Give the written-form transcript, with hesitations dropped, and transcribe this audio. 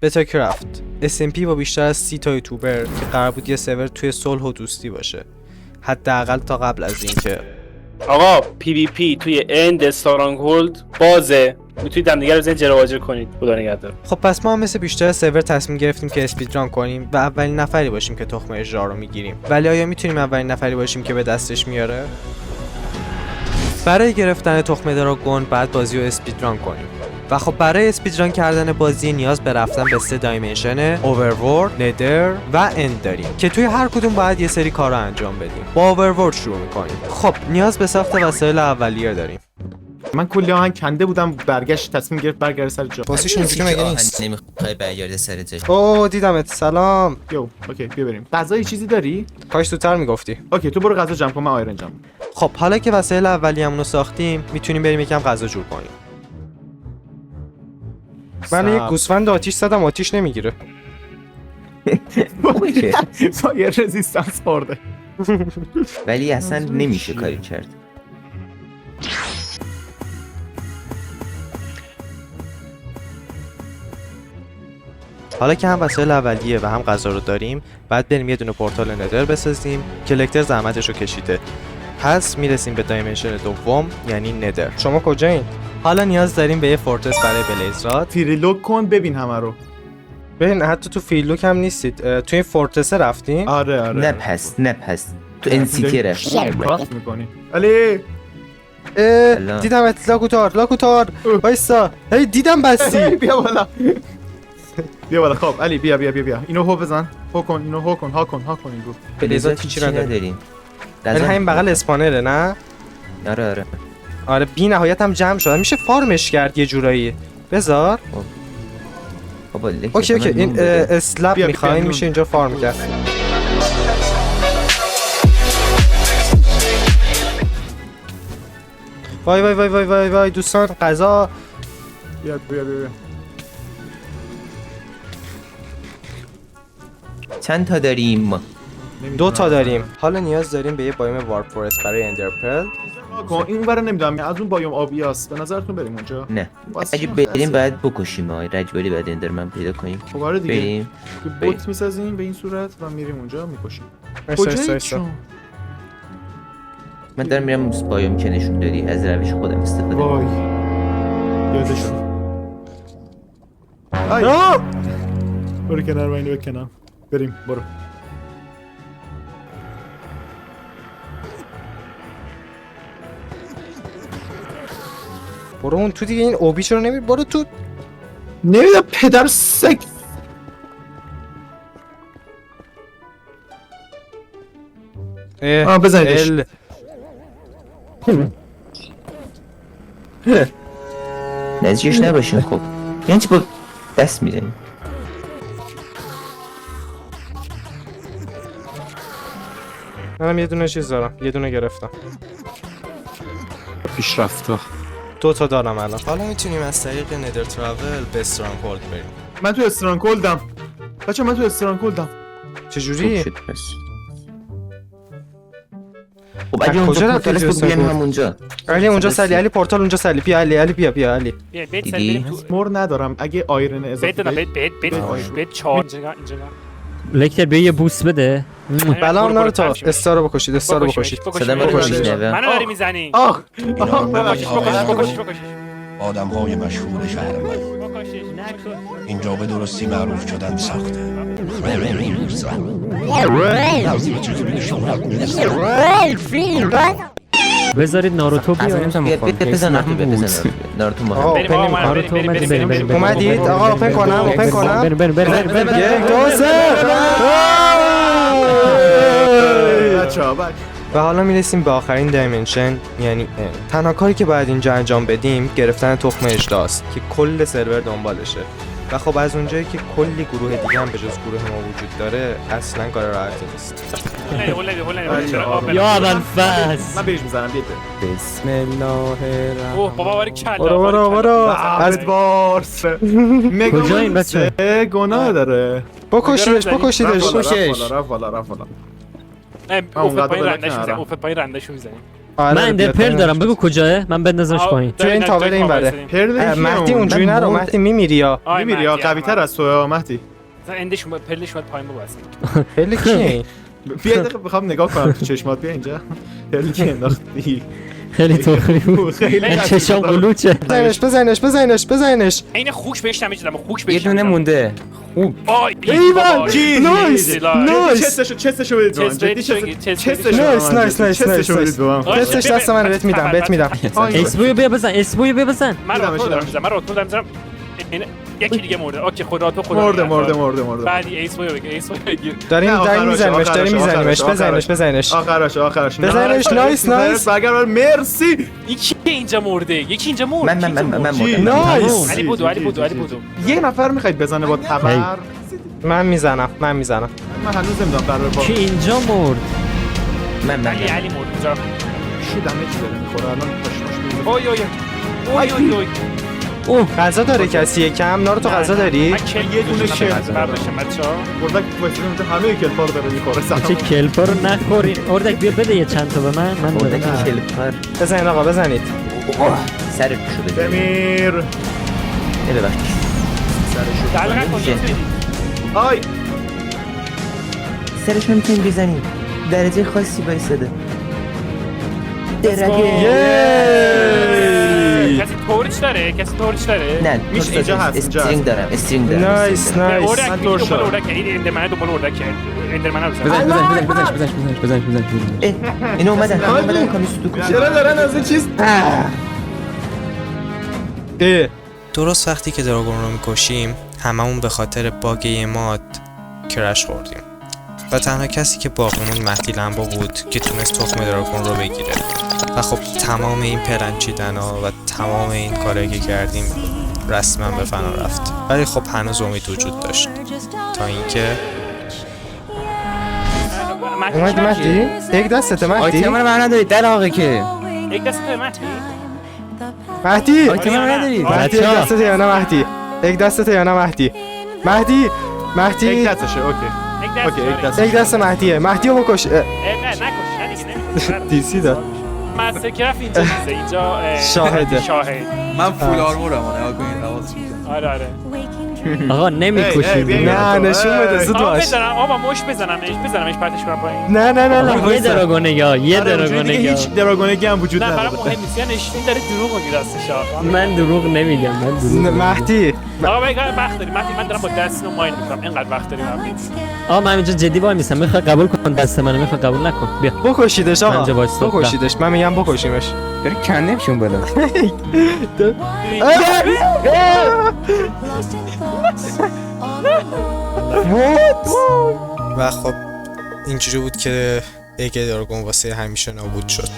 بتا کرافت SMP با بیشتر از 30 تا یوتیوبر که قرار بود یه سرور توی صلح و دوستی باشه، حداقل تا قبل از اینکه آقا PvP توی اند استرانگهولد بازه، میتونید همدیگه رو بزنید جراواجر کنید. خدا نگهدار. خب پس ما هم مثل بیشتر سرور تصمیم گرفتیم که اسپید ران کنیم و اولین نفری باشیم که تخم اجرا رو میگیریم. ولی آیا میتونیم اولین نفری باشیم که به دستش میاره؟ برای گرفتن تخم دراگون بعد بازی رو اسپید ران کنیم. و خب برای اسپید ران کردن بازی نیاز به رفتن به 3 دایمنشن اوورورلد، ندر و اند داریم که توی هر کدوم باید یه سری کارا انجام بدیم. با اوورورلد شروع میکنیم. خب نیاز به ساخت وسایل اولیه داریم. من کلی آهنگ کنده بودم، برگشت تصمیم گرفت برگرده سر جا. بازیش اینجوری مگه نیست؟ نمیخوای برگرده سر جا. اوه دیدمت. سلام. یو اوکی بیا بریم. غذای چیزی داری؟ کاش زودتر میگفتی. اوکی تو برو غذا جمع کن، من آیرن جمع. خب حالا که وسایل اولیه‌مون رو ساختیم میتونیم بریم یکم غذا جور کنیم. من یه گوسفند آتیش زدم، آتیش نمیگیره. فایر رزیستنس خورده. ولی اصلا نمیشه کاری کرد. حالا که هم وسایل اولیه و هم غذا رو داریم، بعد بریم یه دونه پورتال ندر بسازیم که لکتر زحمتش رو کشیده. پس میرسیم به دایمنشن دوم یعنی ندر. شما کجایین؟ حالا نیاز داریم به یه فورترس برای بلیزراد. فریلوک کن ببین همه رو. ببین حتی تو فیلوک هم نیستید. تو این فورترس رفتین؟ آره نپس تو انسیتی رفت. راست میکنی علی. دیدم لاکوتار وایسا. هی دیدم بستی. بیا بالا. بیا بالا. خب علی بیا اینو هو بزن. هو کن اینو ها کن اینو. بلیزراد چی نداریم. ولی همین بغل اسپانره نه؟ آره بی نهایت هم جمع شد. میشه فارمش کرد یه جورایی. بذار. اوکی این اسلاب میخواین میشه اینجا فارم کرد. وای دوستان غذا. بیا چند تا داریم؟ 2 تا داریم. حالا نیاز داریم به یه بایم وارپ فورست برای اندرپرل. این برای نمیدونم از اون بایم آبیاست. به نظرتون بریم اونجا؟ نه اگه بریم باید بکشیم رجباری بعد اندرمن پیدا کنیم. خب آره دیگه بریم بوت میسازیم به این صورت و میریم اونجا میکشیم. من دارم میرم بایم که نشون دادی، از روش خودم استفاده. وای یادشون. برو کنار و اینو بکنم. بریم برو. برو اون تو دیگه. این اوبی چرا نمیره؟ برو تو. نمیدونم پدر سگ. بزنیدش. نزدیکش نباشین. خب یعنی چی با دست میزنیم؟ منم یه دونه چیز دارم. یه دونه گرفتم. پیشرفته. 2 تا دارم الان. حالا میتونیم از طریق ندر تراول به استرانگهولد بریم. من تو استرانگهولدم. بچه من تو استرانگهولدم. چجوری؟ خب اگه اونجا پورتالش بود بیان همونجا. علی اونجا سلی. علی پورتال اونجا سلی. بیا علی بیا علی. دیدی؟ مور ندارم. اگه آیرن اضافه بیت 4 اینجا لکتر بیا یه بوست بده. بلا اونا رو تا استار رو بکشید. صدا من رو میشنوه. منو داری میزنی. بکشش آدم های مشهور شهر من اینجا به درستی معروف شدن ساخته. بذارید ناروتو بیاد. بزن ناروتو ما. ناروتو بریم. اومدید آقا اوپن کنم. بریم. 1 2 3. و حالا میرسیم به آخرین دایمنشن یعنی تنها کاری که باید اینجا انجام بدیم گرفتن تخم اژدهاست که کل سرور دنبالشه. و خب از اونجایی که کلی گروه دیگه هم به جز گروه ما وجود داره اصلا کار راحتی نیست. یا اول فاز من بهش میزنم. بیاد بسم الله الرحمن. اوه بابا باری کلا. برو از بارس. کجایین بچه؟ گناه داره. بکشیدش. رفت بالا. افت پایین رندش میزنیم. آره، من اندر بیاد پرل پایین. دارم بگو کجاه من بندازمش پایین تو این تاور این بره پرل مهدی اونجوری نرو مهدی میمیری یا میمیری یا قوی تر از تو مهدی اندش پرلش باید پایین بباسه. پرل کیه بیا دقیقه بخوام نگاه کنم تو چشمات بیا اینجا پرلی که انداختی خیلی تخمی بود خیلی چشام قلوچه بزنش این خوک بهش نمیدم خوک یه بهش دونه مونده آی ایوان نایس چستشو بدید به من جدی چستشو نایس بدید به من دستش دست من بهت میدم اسبویو بیا بزن اسبویو بیا بزن من رو میزنم یکی دیگه مرده اوکی خدا تو خدا مرده بعدی ایس بگیر داریم میزنیمش بزنش آخرش بزنش نایس برگر مرسی یکی اینجا مرده یکی اینجا مرد من مردم. نایس علی بودو یه نفر میخواید بزنه با تبر من میزنم من هنوز نمیدونم قرار با کی اینجا مرد علی مرد اینجا چی دمج داره میخوره الان پشماش اوی اوه غذا داره کسی کم نارو تو غذا داری من یه دونه کل برداشتم بچه‌ها بردک واسه همه کلپا رو داره میخوره چه کلپا رو نخورین اردک بیا بده یه چند تا به من اردک بدم. کلپر بزنید آقا بزنید سرت شده دمیر ببخشید دلغت کن چیز بدید آی سرش نمیتونیم بزنیم درجه خاصی بایستده کسی تورچ داره نه میشه اینجا هست، اینجا استرینگ دارم نایس اردک من میگه دور دنبال شدم. اردک این اندرمنه دنبال اردک اندرمنه بزنش اینو اومدن کامیس تو چرا دارن از این چیز درست وقتی که دراگون رو میکشیم هممون به خاطر باگ یه ماد کرش خوردیم و تنها کسی که باقیمون مهدی لمبا بود که تونست تخم دراگون رو بگیره و خب تمام این پرنچیدن ها و تمام این کارهایی که کردیم رسما به فنا رفت ولی خب هنوز امید وجود داشت تا اینکه اومد مهدی؟ یک دستته مهدی؟ آیتم رو من ندارید در آقا که یک دست مهدی مهدی! آیتم رو ندارید مهدی یک دستته یا نه مهدی؟ یک دستته یا نه مهدی؟ مهدی یک دستشه اوکی یک دست یک دست مهدیه مهدی رو بکش نه نکش نه دیگه نمیشه دیسی داد مستر کرف اینجا نیست اینجا شاهده. شاهد من فول آرمورم نگاه کنید حواس میکنم آره آقا نمیکشیم بیا. نه نشون بده زود باش بزنم مش بزنمش پرتش کنم پایین نه یه دراگونه یا یه دراگونه یا هیچ دراگونگی هم وجود نه برای نداره مهم نیست یعنی نشین داره دروغ میگه دستش من دروغ نمیگم مهدی آقا وقت داری من دارم با دست و مایل میکنم اینقدر وقت داریم آقا من اینجا جدی وای میسم میخوای قبول کن دست منو میخوای قبول نکن بیا بکشیدش من اینجا آقا وایستا. بکشیدش من میگم بکشیمش داری کنده میشون بالا و خب اینجوری بود که اگه دراگون واسه همیشه نابود شد